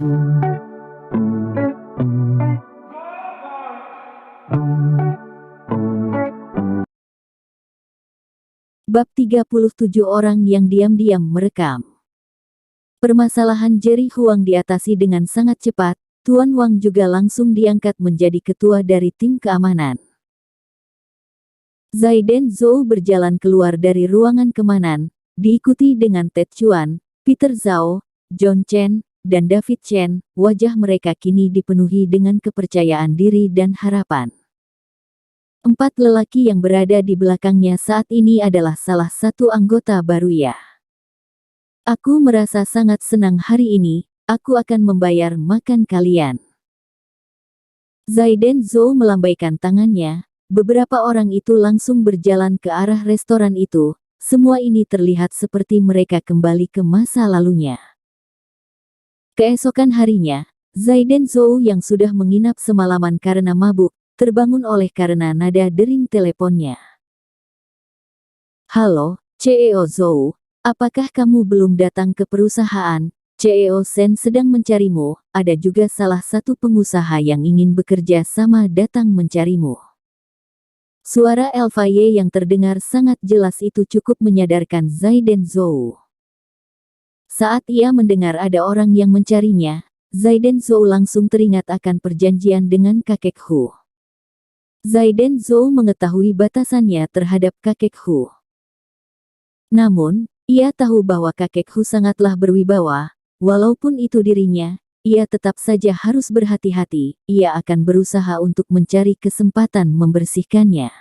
Bab 37 Orang yang diam-diam merekam. Permasalahan Jerry Huang diatasi dengan sangat cepat. Tuan Wang juga langsung diangkat menjadi ketua dari tim keamanan. Zaiden Zhou berjalan keluar dari ruangan keamanan, diikuti dengan Ted Chuan, Peter Zhao, John Chen, dan David Chen. Wajah mereka kini dipenuhi dengan kepercayaan diri dan harapan. 4 lelaki yang berada di belakangnya saat ini adalah salah satu anggota baru ya. Aku merasa sangat senang hari ini, aku akan membayar makan kalian. Zaiden Zhou melambaikan tangannya, beberapa orang itu langsung berjalan ke arah restoran itu, semua ini terlihat seperti mereka kembali ke masa lalunya. Keesokan harinya, Zaiden Zhou yang sudah menginap semalaman karena mabuk, terbangun oleh karena nada dering teleponnya. Halo, CEO Zhou, apakah kamu belum datang ke perusahaan? CEO Shen sedang mencarimu, ada juga salah satu pengusaha yang ingin bekerja sama datang mencarimu. Suara Elfa Ye yang terdengar sangat jelas itu cukup menyadarkan Zaiden Zhou. Saat ia mendengar ada orang yang mencarinya, Zaiden Zhou langsung teringat akan perjanjian dengan kakek Hu. Zaiden Zhou mengetahui batasannya terhadap kakek Hu. Namun, ia tahu bahwa kakek Hu sangatlah berwibawa, walaupun itu dirinya, ia tetap saja harus berhati-hati, ia akan berusaha untuk mencari kesempatan membersihkannya.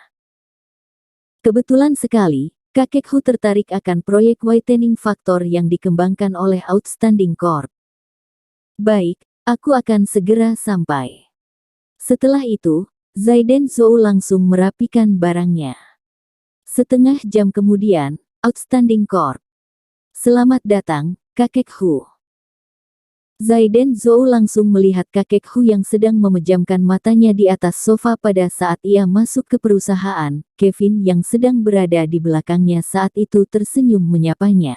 Kebetulan sekali, kakek Hu tertarik akan proyek Whitening Factor yang dikembangkan oleh Outstanding Corp. Baik, aku akan segera sampai. Setelah itu, Zaiden Zhou langsung merapikan barangnya. Setengah jam kemudian, Outstanding Corp. Selamat datang, kakek Hu. Zaiden Zhou langsung melihat kakek Hu yang sedang memejamkan matanya di atas sofa pada saat ia masuk ke perusahaan. Kevin yang sedang berada di belakangnya saat itu tersenyum menyapanya.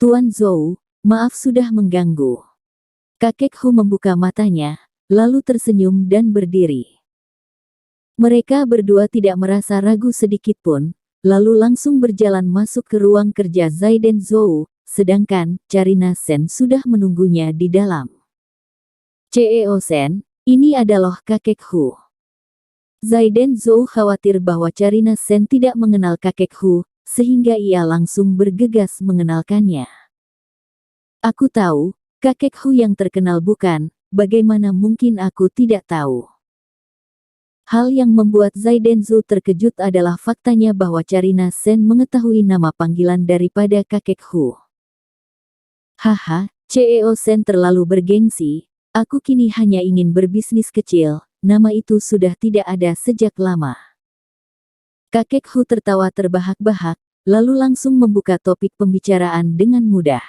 Tuan Zhou, maaf sudah mengganggu. Kakek Hu membuka matanya, lalu tersenyum dan berdiri. Mereka berdua tidak merasa ragu sedikit pun, lalu langsung berjalan masuk ke ruang kerja Zaiden Zhou, sedangkan Carina Shen sudah menunggunya di dalam. CEO Shen, ini adalah kakek Hu. Zaiden Zhou khawatir bahwa Carina Shen tidak mengenal kakek Hu, sehingga ia langsung bergegas mengenalkannya. Aku tahu, kakek Hu yang terkenal bukan, bagaimana mungkin aku tidak tahu. Hal yang membuat Zaiden Zhou terkejut adalah faktanya bahwa Carina Shen mengetahui nama panggilan daripada kakek Hu. Haha, CEO Shen terlalu bergengsi, aku kini hanya ingin berbisnis kecil, nama itu sudah tidak ada sejak lama. Kakek Hu tertawa terbahak-bahak, lalu langsung membuka topik pembicaraan dengan mudah.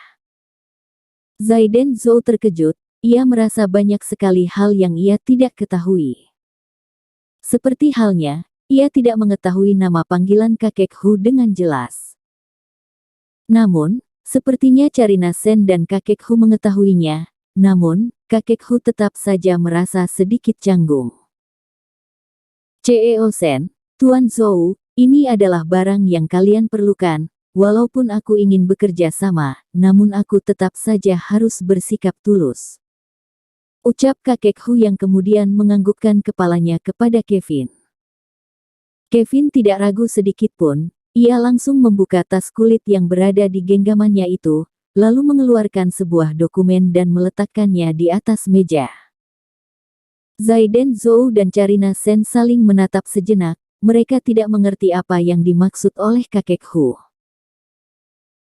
Zaiden Zhou terkejut, ia merasa banyak sekali hal yang ia tidak ketahui. Seperti halnya, ia tidak mengetahui nama panggilan kakek Hu dengan jelas. Namun, sepertinya Carina Shen dan kakek Hu mengetahuinya, namun, kakek Hu tetap saja merasa sedikit canggung. CEO Shen, Tuan Zhou, ini adalah barang yang kalian perlukan, walaupun aku ingin bekerja sama, namun aku tetap saja harus bersikap tulus. Ucap kakek Hu yang kemudian menganggukkan kepalanya kepada Kevin. Kevin tidak ragu sedikit pun, ia langsung membuka tas kulit yang berada di genggamannya itu, lalu mengeluarkan sebuah dokumen dan meletakkannya di atas meja. Zaiden Zhou dan Carina Shen saling menatap sejenak, mereka tidak mengerti apa yang dimaksud oleh kakek Hu.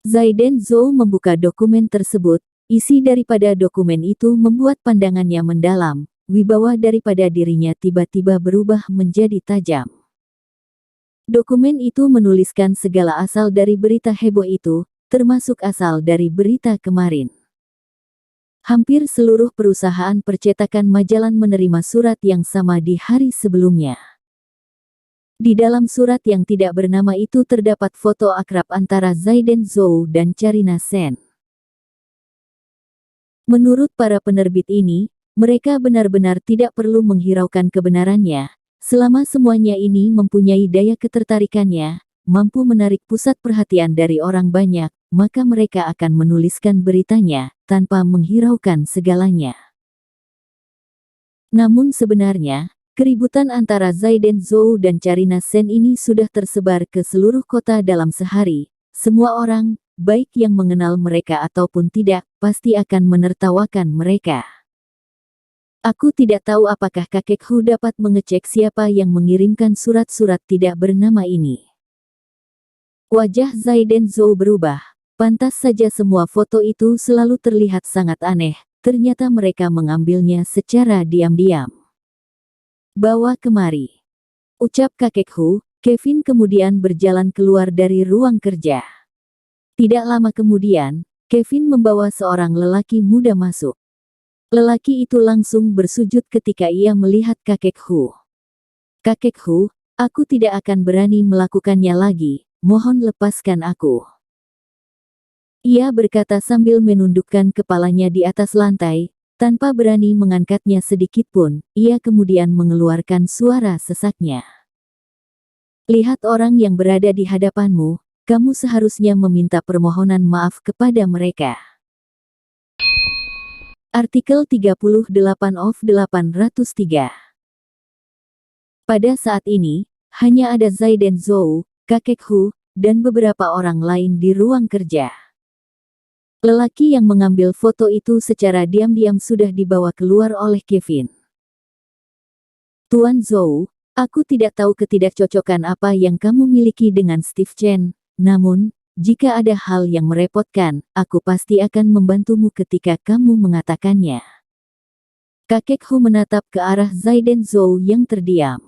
Zaiden Zhou membuka dokumen tersebut. Isi daripada dokumen itu membuat pandangannya mendalam, wibawa daripada dirinya tiba-tiba berubah menjadi tajam. Dokumen itu menuliskan segala asal dari berita heboh itu, termasuk asal dari berita kemarin. Hampir seluruh perusahaan percetakan majalah menerima surat yang sama di hari sebelumnya. Di dalam surat yang tidak bernama itu terdapat foto akrab antara Zaiden Zhou dan Carina Shen. Menurut para penerbit ini, mereka benar-benar tidak perlu menghiraukan kebenarannya, selama semuanya ini mempunyai daya ketertarikannya, mampu menarik pusat perhatian dari orang banyak, maka mereka akan menuliskan beritanya, tanpa menghiraukan segalanya. Namun sebenarnya, keributan antara Zaiden Zhou dan Carina Sen ini sudah tersebar ke seluruh kota dalam sehari. Semua orang, baik yang mengenal mereka ataupun tidak, pasti akan menertawakan mereka. Aku tidak tahu apakah kakek Hu dapat mengecek siapa yang mengirimkan surat-surat tidak bernama ini. Wajah Zaiden Zhou berubah. Pantas saja semua foto itu selalu terlihat sangat aneh. Ternyata mereka mengambilnya secara diam-diam. Bawa kemari, ucap kakek Hu. Kevin kemudian berjalan keluar dari ruang kerja. Tidak lama kemudian, Kevin membawa seorang lelaki muda masuk. Lelaki itu langsung bersujud ketika ia melihat kakek Hu. Kakek Hu, aku tidak akan berani melakukannya lagi, mohon lepaskan aku. Ia berkata sambil menundukkan kepalanya di atas lantai. Tanpa berani mengangkatnya sedikitpun, ia kemudian mengeluarkan suara sesaknya. Lihat orang yang berada di hadapanmu, kamu seharusnya meminta permohonan maaf kepada mereka. Artikel 38 of 803. Pada saat ini, hanya ada Zaiden Zhou, kakek Hu, dan beberapa orang lain di ruang kerja. Lelaki yang mengambil foto itu secara diam-diam sudah dibawa keluar oleh Kevin. Tuan Zhou, aku tidak tahu ketidakcocokan apa yang kamu miliki dengan Steve Chen, namun, jika ada hal yang merepotkan, aku pasti akan membantumu ketika kamu mengatakannya. Kakek Hu menatap ke arah Zaiden Zhou yang terdiam.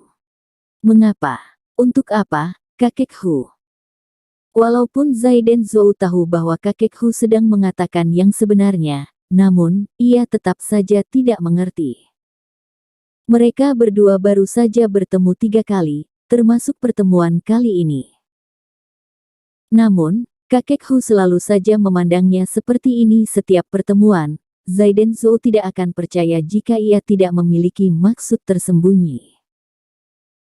Mengapa? Untuk apa, kakek Hu? Walaupun Zaiden Zhou tahu bahwa kakek Hu sedang mengatakan yang sebenarnya, namun, ia tetap saja tidak mengerti. Mereka berdua baru saja bertemu 3 kali, termasuk pertemuan kali ini. Namun, kakek Hu selalu saja memandangnya seperti ini setiap pertemuan. Zaiden Zhou tidak akan percaya jika ia tidak memiliki maksud tersembunyi.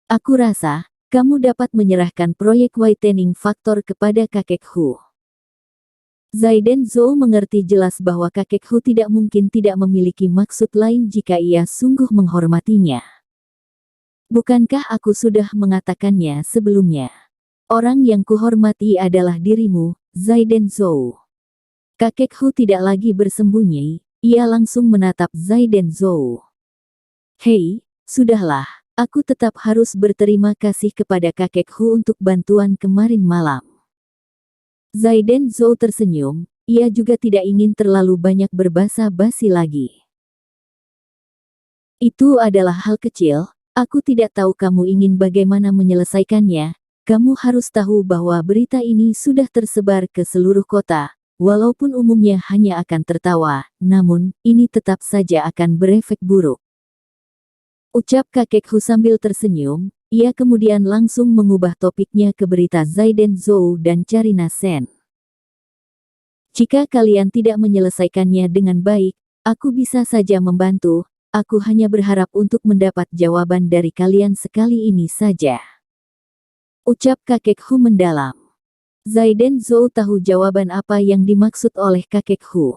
Aku rasa, kamu dapat menyerahkan proyek Whitening Factor kepada kakek Hu. Zaiden Zhou mengerti jelas bahwa kakek Hu tidak mungkin tidak memiliki maksud lain jika ia sungguh menghormatinya. Bukankah aku sudah mengatakannya sebelumnya? Orang yang kuhormati adalah dirimu, Zaiden Zhou. Kakek Hu tidak lagi bersembunyi, ia langsung menatap Zaiden Zhou. Hei, sudahlah. Aku tetap harus berterima kasih kepada kakek Hu untuk bantuan kemarin malam. Zaiden Zhou tersenyum, ia juga tidak ingin terlalu banyak berbasa-basi lagi. Itu adalah hal kecil, aku tidak tahu kamu ingin bagaimana menyelesaikannya, kamu harus tahu bahwa berita ini sudah tersebar ke seluruh kota, walaupun umumnya hanya akan tertawa, namun, ini tetap saja akan berefek buruk. Ucap kakek Hu sambil tersenyum, ia kemudian langsung mengubah topiknya ke berita Zaiden Zhou dan Carina Sen. Jika kalian tidak menyelesaikannya dengan baik, aku bisa saja membantu, aku hanya berharap untuk mendapat jawaban dari kalian sekali ini saja. Ucap kakek Hu mendalam. Zaiden Zhou tahu jawaban apa yang dimaksud oleh kakek Hu.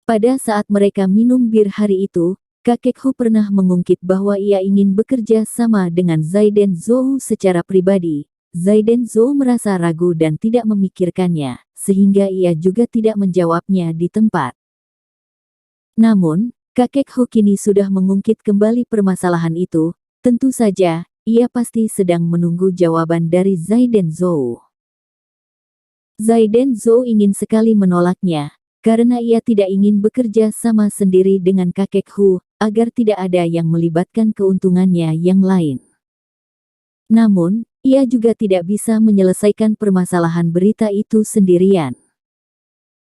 Pada saat mereka minum bir hari itu, kakek Hu pernah mengungkit bahwa ia ingin bekerja sama dengan Zaiden Zhou secara pribadi. Zaiden Zhou merasa ragu dan tidak memikirkannya, sehingga ia juga tidak menjawabnya di tempat. Namun, kakek Hu kini sudah mengungkit kembali permasalahan itu, tentu saja, ia pasti sedang menunggu jawaban dari Zaiden Zhou. Zaiden Zhou ingin sekali menolaknya, karena ia tidak ingin bekerja sama sendiri dengan kakek Hu, agar tidak ada yang melibatkan keuntungannya yang lain. Namun, ia juga tidak bisa menyelesaikan permasalahan berita itu sendirian.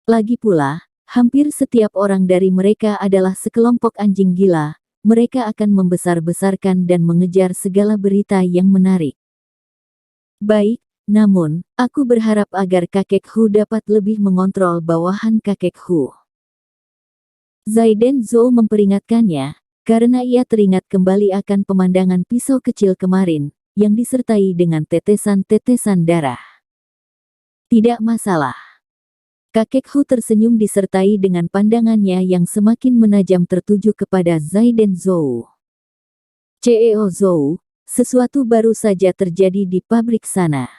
Lagi pula, hampir setiap orang dari mereka adalah sekelompok anjing gila, mereka akan membesar-besarkan dan mengejar segala berita yang menarik. Baik, namun, aku berharap agar kakek Hu dapat lebih mengontrol bawahan kakek Hu. Zaiden Zhou memperingatkannya, karena ia teringat kembali akan pemandangan pisau kecil kemarin, yang disertai dengan tetesan-tetesan darah. Tidak masalah. Kakek Hu tersenyum disertai dengan pandangannya yang semakin menajam tertuju kepada Zaiden Zhou. CEO Zhou, sesuatu baru saja terjadi di pabrik sana.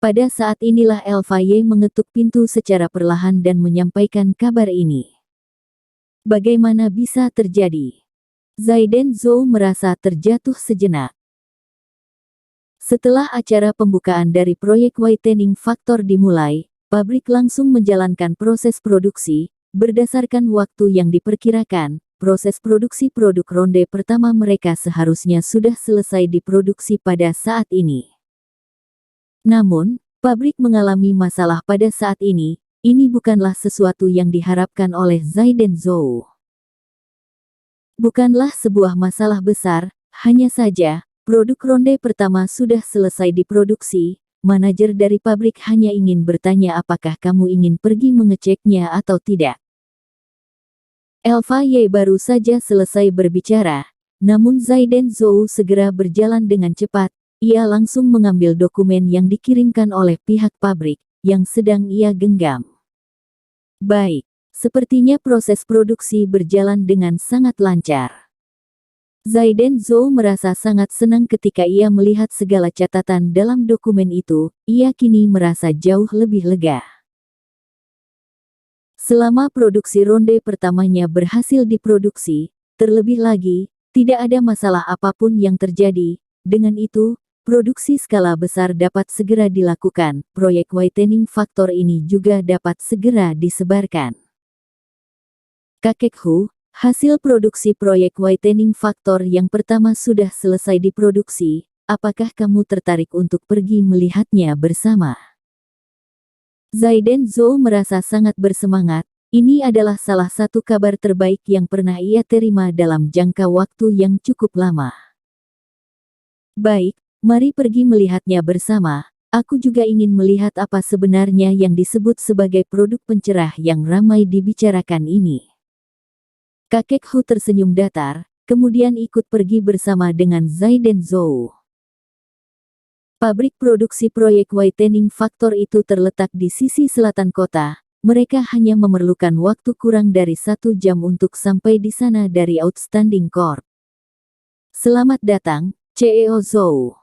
Pada saat inilah Elfa Ye mengetuk pintu secara perlahan dan menyampaikan kabar ini. Bagaimana bisa terjadi? Zaiden Zhou merasa terjatuh sejenak. Setelah acara pembukaan dari proyek Whitening Factor dimulai, pabrik langsung menjalankan proses produksi. Berdasarkan waktu yang diperkirakan, proses produksi produk ronde pertama mereka seharusnya sudah selesai diproduksi pada saat ini. Namun, pabrik mengalami masalah pada saat ini. Ini bukanlah sesuatu yang diharapkan oleh Zaiden Zhou. Bukanlah sebuah masalah besar, hanya saja, produk ronde pertama sudah selesai diproduksi. Manajer dari pabrik hanya ingin bertanya apakah kamu ingin pergi mengeceknya atau tidak. Elfa Ye baru saja selesai berbicara, namun Zaiden Zhou segera berjalan dengan cepat. Ia langsung mengambil dokumen yang dikirimkan oleh pihak pabrik, yang sedang ia genggam. Baik, sepertinya proses produksi berjalan dengan sangat lancar. Zaiden Zhou merasa sangat senang ketika ia melihat segala catatan dalam dokumen itu. Ia kini merasa jauh lebih lega. Selama produksi ronde pertamanya berhasil diproduksi, terlebih lagi, tidak ada masalah apapun yang terjadi. Dengan itu, produksi skala besar dapat segera dilakukan. Proyek Whitening Factor ini juga dapat segera disebarkan. Kakek Hu, hasil produksi proyek Whitening Factor yang pertama sudah selesai diproduksi. Apakah kamu tertarik untuk pergi melihatnya bersama? Zaiden Zhou merasa sangat bersemangat. Ini adalah salah satu kabar terbaik yang pernah ia terima dalam jangka waktu yang cukup lama. Baik, mari pergi melihatnya bersama. Aku juga ingin melihat apa sebenarnya yang disebut sebagai produk pencerah yang ramai dibicarakan ini. Kakek Hu tersenyum datar, kemudian ikut pergi bersama dengan Zaiden Zhou. Pabrik produksi proyek Whitening Factor itu terletak di sisi selatan kota. Mereka hanya memerlukan waktu kurang dari 1 jam untuk sampai di sana dari Outstanding Corp. Selamat datang, CEO Zhou.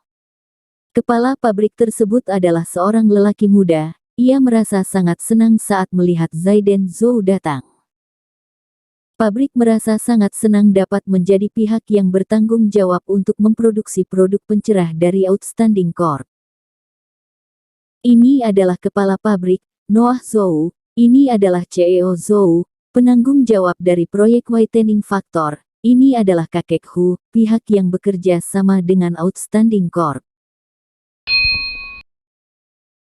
Kepala pabrik tersebut adalah seorang lelaki muda. Ia merasa sangat senang saat melihat Zaiden Zhou datang. Pabrik merasa sangat senang dapat menjadi pihak yang bertanggung jawab untuk memproduksi produk pencerah dari Outstanding Corp. Ini adalah kepala pabrik, Noah Zhou. Ini adalah CEO Zhou, penanggung jawab dari proyek Whitening Factor. Ini adalah kakek Hu, pihak yang bekerja sama dengan Outstanding Corp.